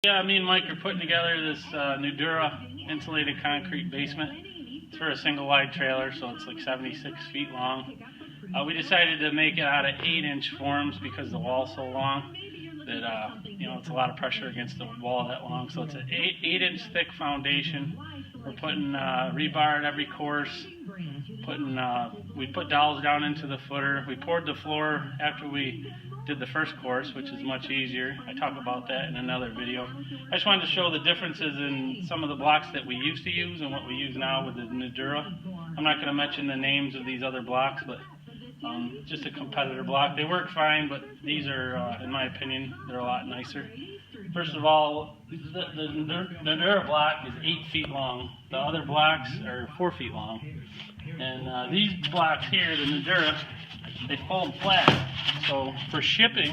Yeah, me and Mike are putting together this Nudura insulated concrete basement. It's for a single wide trailer, so it's like 76 feet long. We decided to make it out of 8-inch forms because the wall's so long that it's a lot of pressure against the wall that long. So it's an 8-inch thick foundation. We're putting rebar at every course. We put dowels down into the footer. We poured the floor after we did the first course, which is much easier. I talk about that in another video. I just wanted to show the differences in some of the blocks that we used to use and what we use now with the Nudura. I'm not going to mention the names of these other blocks, but just a competitor block. They work fine, but these are, in my opinion, they're a lot nicer. First of all, the Nudura block is 8 feet long. The other blocks are 4 feet long. And these blocks here, the Nudura, they fold flat. So for shipping,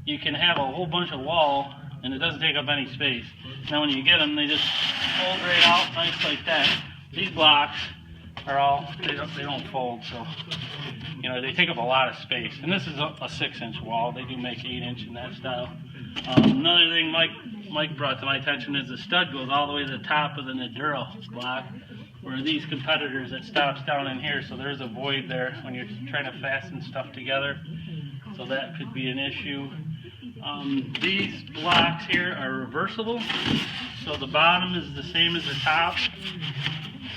you can have a whole bunch of wall, and it doesn't take up any space. Now when you get them, they just fold right out, nice like that. These blocks are all, they don't fold, so they take up a lot of space. And this is a 6-inch wall. They do make 8-inch in that style. Another thing Mike brought to my attention is the stud goes all the way to the top of the Nudura block, where these competitors, it stops down in here, so there's a void there when you're trying to fasten stuff together. So that could be an issue. These blocks here are reversible, so the bottom is the same as the top.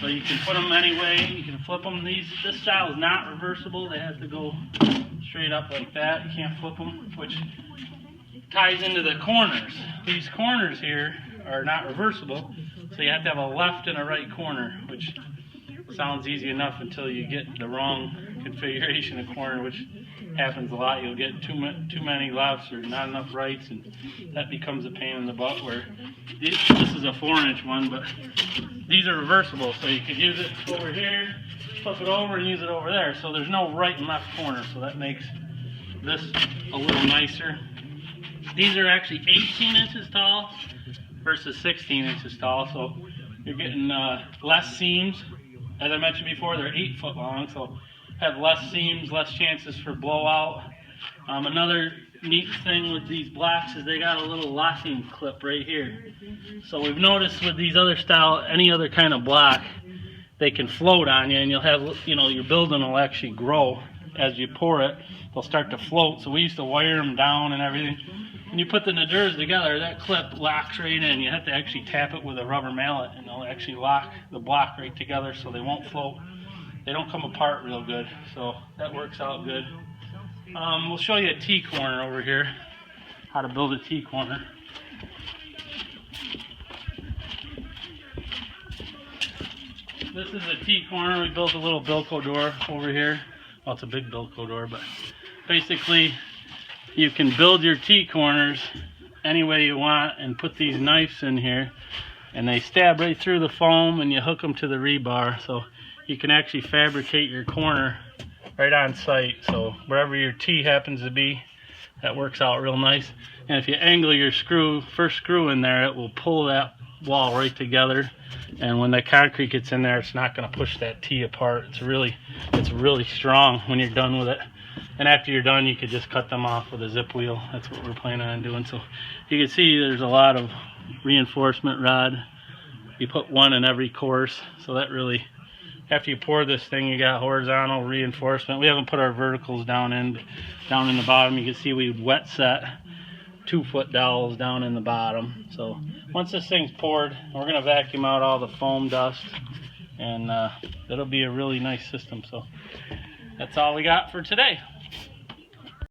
So you can put them any way, you can flip them. This style is not reversible. They have to go straight up like that. You can't flip them, which ties into the corners. These corners here are not reversible, so you have to have a left and a right corner, which sounds easy enough until you get the wrong configuration of corner, which happens a lot. You'll get too many lefts or not enough rights, and that becomes a pain in the butt. Where this is a 4-inch one, but these are reversible, so you could use it over here, flip it over, and use it over there. So there's no right and left corner, so that makes this a little nicer. These are actually 18 inches tall versus 16 inches tall, so you're getting less seams. As I mentioned before, they're 8 foot long, so have less seams, less chances for blowout. Another neat thing with these blocks is they got a little locking clip right here. So we've noticed with these other style, any other kind of block, they can float on you, and you'll have, your building will actually grow as you pour it. They'll start to float. So we used to wire them down and everything. When you put the Nuduras together, that clip locks right in. You have to actually tap it with a rubber mallet, and they'll actually lock the block right together so they won't float. They don't come apart real good, so that works out good. We'll show you a T-corner over here, how to build a T-corner. This is a T-corner. We built a little Bilco door over here. Well, it's a big Bilco door, but basically you can build your T-corners any way you want and put these knives in here, and they stab right through the foam, and you hook them to the rebar, so you can actually fabricate your corner right on site. So wherever your T happens to be, that works out real nice. And if you angle your first screw in there, it will pull that wall right together, and when the concrete gets in there, it's not going to push that T apart. It's really strong when you're done with it. And after you're done, you could just cut them off with a zip wheel. That's what we're planning on doing. So you can see there's a lot of reinforcement rod. You put one in every course, so that really, after you pour this thing, you got horizontal reinforcement. We haven't put our verticals down in the bottom. You can see we wet set 2-foot dowels down in the bottom. So once this thing's poured, we're going to vacuum out all the foam dust, and that'll be a really nice system. So that's all we got for today.